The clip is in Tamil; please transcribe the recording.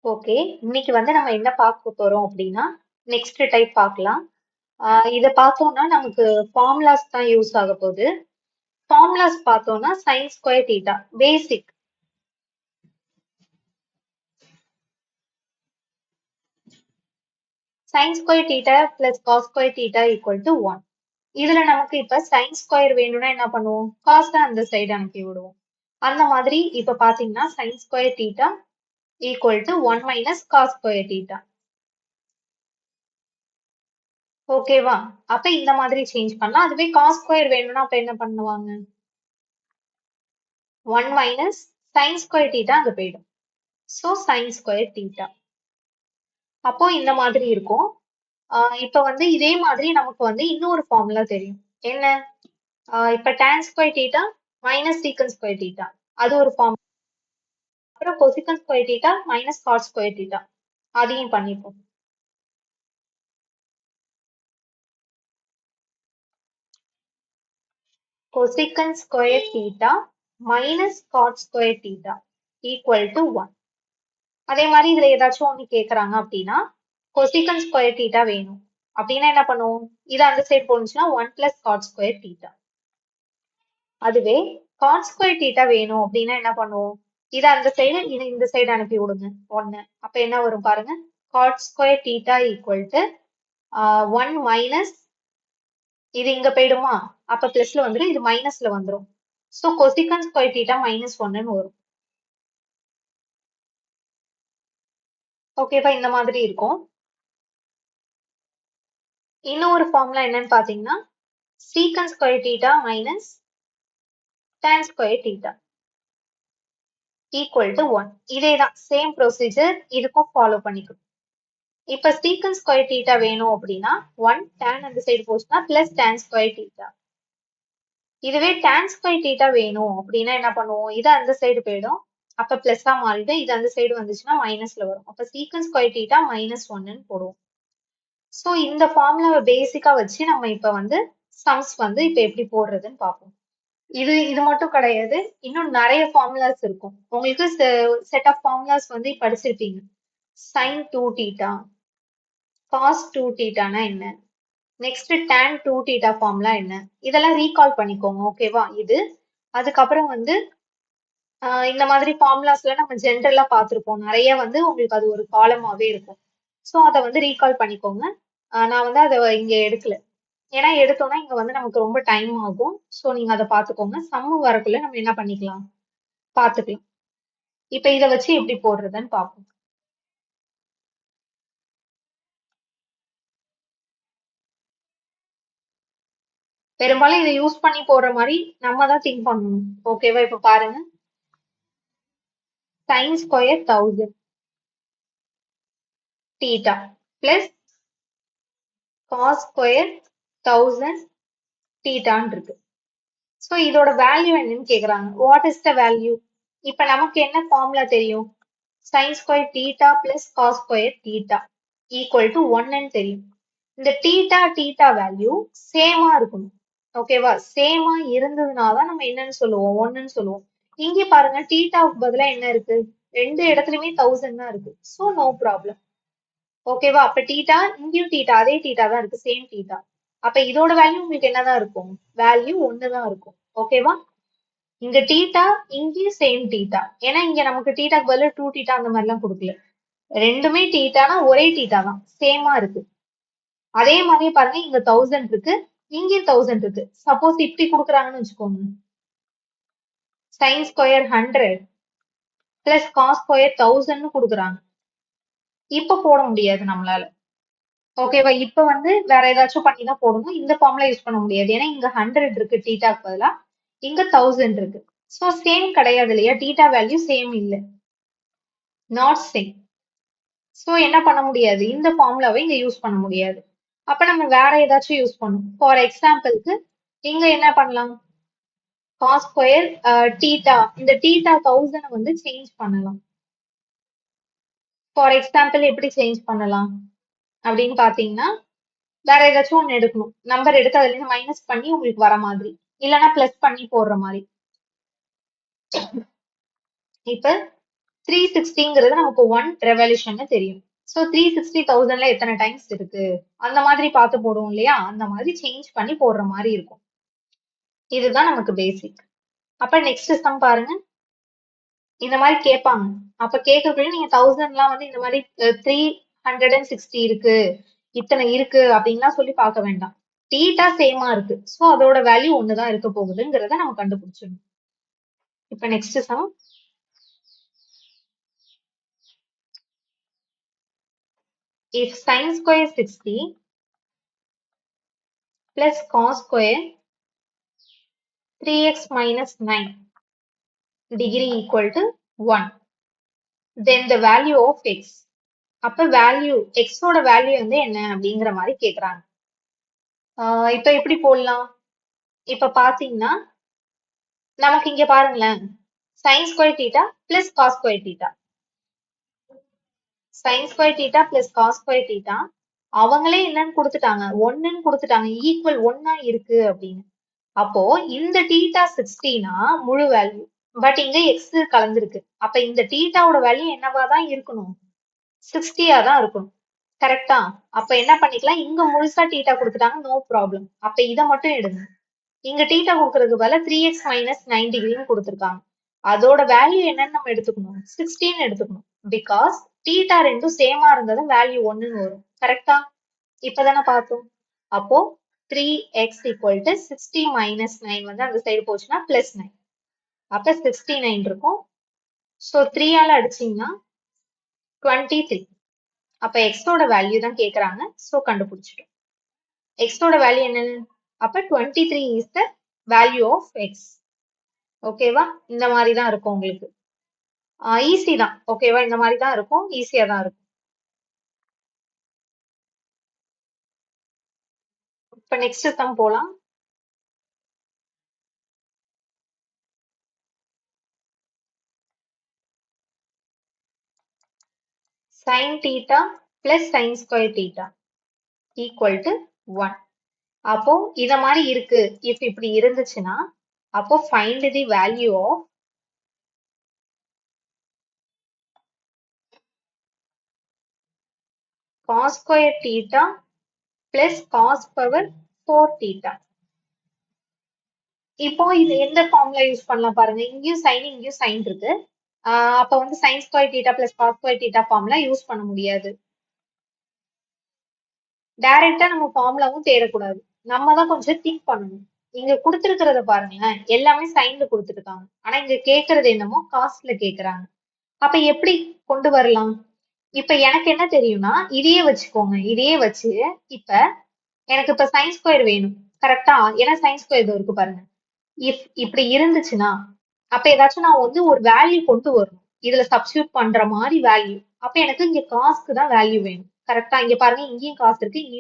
ஓகே, இன்னைக்கு வந்து நம்ம என்ன பார்க்க போறோம் அப்படின்னா நெக்ஸ்ட் டைப் பார்க்கலாம். இதை பார்த்தோம்னா நமக்கு ஃபார்முலாஸ் தான் யூஸ் ஆக போகுது. ஃபார்முலாஸ் பார்த்தோம்னா sine square theta basic. Sine square theta plus cos square theta equal to 1. இதுல நமக்கு இப்ப சைன் ஸ்கொயர் வேணும்னா என்ன பண்ணுவோம், காஸ் தான் அந்த சைடு அனுப்பி விடுவோம். அந்த மாதிரி இப்ப பாத்தீங்கன்னா sine square theta equal to 1 minus cos square theta. ஓகேவா? அப்ப இந்த மாதிரி சேஞ்ச் பண்ணலாம். அதுவே காஸ் ஸ்கொயர் வேணும்னா அப்ப என்ன பண்ணுவாங்க, 1 மைனஸ் சைன் ஸ்கொயர் தீட்டா அங்க போயிடும். So sign square theta. அப்போ இந்த மாதிரி இருக்கும். இப்ப வந்து இதே மாதிரி நமக்கு வந்து இன்னொரு ஃபார்முலா தெரியும். என்ன? இப்ப tan square theta minus secant square theta அது ஒரு ஃபார்ம். அப்புறம் cosecant square theta minus cot square theta அதையும் பண்ணிப்போம். Cosecant square theta minus cot square theta equal to 1. அதே மாதிரி இதுல ஏதாச்சும் ஒண்ணு கேக்குறாங்க அப்படின்னா கொசிகன் ஸ்கொயர் தீட்டா வேணும் அப்படின்னா என்ன பண்ணுவோம், இது அந்த சைடு போனுச்சுன்னா 1 பிளஸ் காட் ஸ்கொயர் தீட்டா. அதுவே காட் ஸ்கொயர் தீட்டா வேணும் அப்படின்னா என்ன பண்ணுவோம், இது அந்த சைடு இது இந்த சைடு அனுப்பி விடுங்க 1. அப்ப என்ன வரும் பாருங்க, cot square theta equal to 1 minus இது இங்க போயிடுமா, அப்ப பிளஸ்ல வந்துடும், இது மைனஸ்ல வந்துடும். So cosecant square theta minus 1ன்னு வரும். ஓகேவா? இந்த மாதிரி இருக்கும். இன்னொரு ஃபார்முலா என்னன்னு பாத்தீங்கன்னா சீக்கன் square theta minus tan square theta equal to 1. இதேதான் சேம் ப்ரொசீஜர் இதுக்கும் ஃபாலோ பண்ணிக்கணும். இப்ப சீக்கன் ஸ்கொயர் தீட்டா வேணும் அப்படின்னா 1 tan அந்த சைடு போச்சுன்னா பிளஸ் tan ஸ்கொயர் தீட்டா. இதுவே tan ஸ்கொயர் தீட்டா வேணும் அப்படின்னா என்ன பண்ணுவோம், இது அந்த சைடு போயிடும், அப்ப பிளஸ்ஸா மாறிடும், இது அந்த சைடு வந்துச்சுன்னா மைனஸ்ல வரும். அப்ப சீக்கன் ஸ்கொயர் தீட்டா மைனஸ் 1ன்னு போடுவோம். ஸோ இந்த ஃபார்முலாவை பேசிக்கா வச்சு நம்ம இப்ப வந்து சம்ஸ் வந்து இப்ப எப்படி போடுறதுன்னு பார்ப்போம். இது மட்டும் கிடையாது, இன்னும் நிறைய ஃபார்முலாஸ் இருக்கும். உங்களுக்கு செட் ஆஃப் ஃபார்முலாஸ் வந்து படிச்சிருப்பீங்க. sin 2 தீட்டா, cos 2 தீட்டானா என்ன, நெக்ஸ்ட் tan 2 தீட்டா ஃபார்முலா என்ன, இதெல்லாம் ரீகால் பண்ணிக்கோங்க. ஓகேவா? இது அதுக்கப்புறம் வந்து இந்த மாதிரி ஃபார்முலாஸ்ல நம்ம ஜென்ரலா பார்த்திருப்போம் நிறைய, வந்து உங்களுக்கு அது ஒரு காலமாவே இருக்கும். ஸோ அதை வந்து ரீகால் பண்ணிக்கோங்க. நான் வந்து அதை இங்க எடுக்கல, ஏன்னா எடுத்தோம்னா இங்க வந்து நமக்கு ரொம்ப டைம் ஆகும். ஸோ நீங்க அதை பார்த்துக்கோங்க. சம்மு வரக்குள்ள நம்ம என்ன பண்ணிக்கலாம் பார்த்துக்கலாம். இப்ப இதை வச்சு எப்படி போடுறதுன்னு பார்ப்போம். பெரும்பாலும் இதை யூஸ் பண்ணி போடுற மாதிரி நம்ம தான் திங்க் பண்ணணும். ஓகேவா? இப்ப பாருங்க, sin square 1000 theta plus cos square 1000 தீட்டான்னு இருக்கு. ஸோ இதோட வேல்யூ என்னன்னு கேக்குறாங்க. What is the value? இப்ப நமக்கு என்ன ஃபார்முலா தெரியும், sin square theta plus cos square theta equal to 1ன்னு தெரியும். இந்த தீட்டா வேல்யூ சேமா இருக்கணும். ஓகேவா? சேமா இருந்ததுனாதான் நம்ம என்னன்னு சொல்லுவோம், 1ன்னு சொல்லுவோம். இங்க பாருங்க, தீட்டாவுக்கு பதிலா என்ன இருக்கு, ரெண்டு இடத்துலயுமே 1000 தான் இருக்கு. So no problem. ஓகேவா? அப்ப தீட்டா இங்கேயும் தீட்டா அதே தீட்டா தான் இருக்கு, சேம் தீட்டா. அப்ப இதோட வேல்யூ உங்களுக்கு என்னதான் இருக்கும், வேல்யூ 1 தான் இருக்கும். ஓகேவா? இங்க தீட்டா இங்கேயும் சேம் தீட்டா, ஏன்னா இங்க நமக்கு தீட்டாக்கு பதிலா 2 தீட்டா அந்த மாதிரி எல்லாம் கொடுக்கல. ரெண்டுமே தீட்டானா ஒரே தீட்டா தான், சேமா இருக்கு. அதே மாதிரி பாருங்க, இங்க 1000 இருக்கு, இங்கேயும் 1000 இருக்கு. சப்போஸ் இப்படி கொடுக்குறாங்கன்னு வச்சுக்கோங்க, sin square 100 plus cos square 1000ன்னு கொடுக்குறாங்க. இப்ப போட முடியாது நம்மளால. ஓகேவா? இப்ப வந்து வேற ஏதாச்சும் பண்ணி தான் போடணும். இந்த ஃபார்முலா யூஸ் பண்ண முடியாது, ஏன்னா இங்க 100 இருக்கு தீட்டாக்கு பதிலா, இங்க 1000 இருக்கு. ஸோ சேம் கிடையாது இல்லையா, தீட்டா வேல்யூ சேம் இல்ல, நாட் சேம். ஸோ என்ன பண்ண முடியாது, இந்த ஃபார்முலாவை இங்க யூஸ் பண்ண முடியாது. அப்ப நம்ம வேற ஏதாச்சும் யூஸ் பண்ணும். ஃபார் எக்ஸாம்பிளுக்கு இங்க என்ன பண்ணலாம், cos ஸ்கொயர் தீட்டா, இந்த தீட்டா 1000 வந்து சேஞ்ச் பண்ணலாம். ஃபார் எக்ஸாம்பிள் எப்படி சேஞ்ச் பண்ணலாம் அப்படின்னு பாத்தீங்கன்னா, வேற ஏதாச்சும் ஒண்ணு எடுக்கணும். நம்பர் எடுத்து அதுல இருந்து மைனஸ் பண்ணி உங்களுக்கு வர மாதிரி, இல்லைன்னா பிளஸ் பண்ணி போடுற மாதிரி. இப்ப 360ங்கிறது நமக்கு 1 ரெவல்யூஷன் தெரியும். ஸோ 360,000ல எத்தனை டைம்ஸ் இருக்கு அந்த மாதிரி பார்த்து போடுவோம் இல்லையா? அந்த மாதிரி சேஞ்ச் பண்ணி போடுற மாதிரி இருக்கும். இதுதான் நமக்கு பேசிக். அப்ப நெக்ஸ்ட் சம் பாருங்க. இந்த மாதிரி கேட்பாங்க. அப்ப கேட்கறதுக்குள்ள நீங்க 1000லாம் வந்து இந்த மாதிரி 360 இருக்கு, இத்தனை இருக்கு அப்படின்லாம் சொல்லி பார்க்க வேண்டாம். தீட்டா சேமா இருக்கு. ஸோ அதோட வேல்யூ ஒண்ணுதான் இருக்க போகுதுங்கிறத நம்ம கண்டுபிடிச்சிடணும். இப்ப next sum. If sin square 60 plus cos square 3x minus 9 degree equal to 1, then the value of x. அப்ப வேல்யூ x ஓட வேல்யூ வந்து என்ன அப்படிங்கிற மாதிரி கேக்குறாங்க. இப்ப எப்படி போடலாம்? இப்ப பாத்தீங்கன்னா நமக்கு இங்க பாருங்களேன், sin square theta plus cos square theta. sin square theta plus cos square theta அவங்களே என்னன்னு கொடுத்துட்டாங்க, 1ன்னு கொடுத்துட்டாங்க, ஈக்குவல் 1ஆ இருக்கு அப்படின்னு. அப்போ இந்த தீட்டா 60னா முழு வேல்யூ, பட் இங்க எக்ஸ் கலந்துருக்கு. அப்ப இந்த தீட்டாவோட வேல்யூ என்னவா தான் இருக்கணும், 60ஆ தான் இருக்கணும். கரெக்டா? அப்ப என்ன பண்ணிக்கலாம், இங்க முழுசா தீட்டா கொடுத்துட்டாங்க, நோ ப்ராப்ளம். அப்ப இதை மட்டும் எடுங்க. இங்க தீட்டா கொடுக்கறதுக்கு பதிலா 3x மைனஸ் 9 டிகிரின்னு கொடுத்துருக்காங்க. அதோட வேல்யூ என்னன்னு நம்ம எடுத்துக்கணும், 16 எடுத்துக்கணும். பிகாஸ் தீட்டா ரெண்டும் சேமா இருந்தது வேல்யூ 1ன்னு வரும். கரெக்டா? இப்பதானே பார்த்தோம். அப்போ 3x equal to 60 minus 9 வந்து அந்த சைடு போச்சுன்னா பிளஸ் 9. அப்ப 69 இருக்கும். ஸோ 3ஆல அடிச்சீங்கன்னா 23. அப்ப எக்ஸோட வேல்யூ தான் கேக்குறாங்க. ஸோ கண்டுபிடிச்சிட்டோம். எக்ஸோட வேல்யூ என்னன்னு, அப்ப 23 is the value of x. ஓகேவா? இந்த மாதிரி தான் இருக்கும் உங்களுக்கு. ஈஸி தான். ஓகேவா? இந்த மாதிரி தான் இருக்கும், ஈஸியா தான் இருக்கும். இப்ப நெக்ஸ்ட் சம் போலாம். sin theta plus sin square theta equal to 1. அப்போ இத மாதிரி இருக்கு, இஃப் இப்படி இருந்துச்சுன்னா அப்போ find the value of cos square theta plus cos power 4 theta. இப்போ இது எந்த ஃபார்முலா யூஸ் பண்ணலாம் பாருங்க, இங்கேயும் சைன் இங்கேயும் சைன் இருக்கு. அப்ப வந்து sin square theta plus cos square theta formula use பண்ண முடியாது. டைரக்டா நம்ம ஃபார்முலாவும் தேடக்கூடாது, நம்ம தான் கொஞ்சம் திங்க் பண்ணணும். இங்க கொடுத்துருக்கிறத பாருங்களேன், எல்லாமே சைன்ல கொடுத்துருக்காங்க. ஆனா இங்க கேக்குறது என்னமோ காஸ்ட்ல கேக்குறாங்க. அப்ப எப்படி கொண்டு வரலாம்? இப்ப எனக்கு என்ன தெரியும்னா, இதையே வச்சுக்கோங்க. இதையே வச்சு இப்ப எனக்கு இப்ப சைன் ஸ்கொயர் வேணும். கரெக்டா? ஏன்னா சைன் ஸ்கொயர் இது இருக்கு பாருங்க. இஃப் இப்படி இருந்துச்சுன்னா அப்ப ஏதாச்சும் நான் வந்து ஒரு வேல்யூ கொண்டு வரணும், இதுல சப்ஸ்டியூட் பண்ற மாதிரி வேல்யூ. அப்ப எனக்கு இங்க காஸ்க்கு தான் வேல்யூ வேணும். கரெக்டா? இங்க பாருங்க, இங்கேயும் காசு இருக்கு, இங்கேயும்